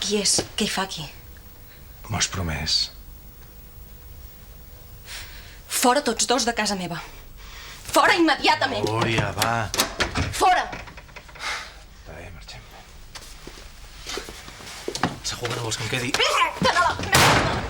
Qui és? Què hi fa aquí? M'ho has promès. Fora tots dos de casa meva. Fora immediatament! Glòria, va. Fora! Va bé, marxem. Segur que no vols que em quedi? Vés-te'n a la merda!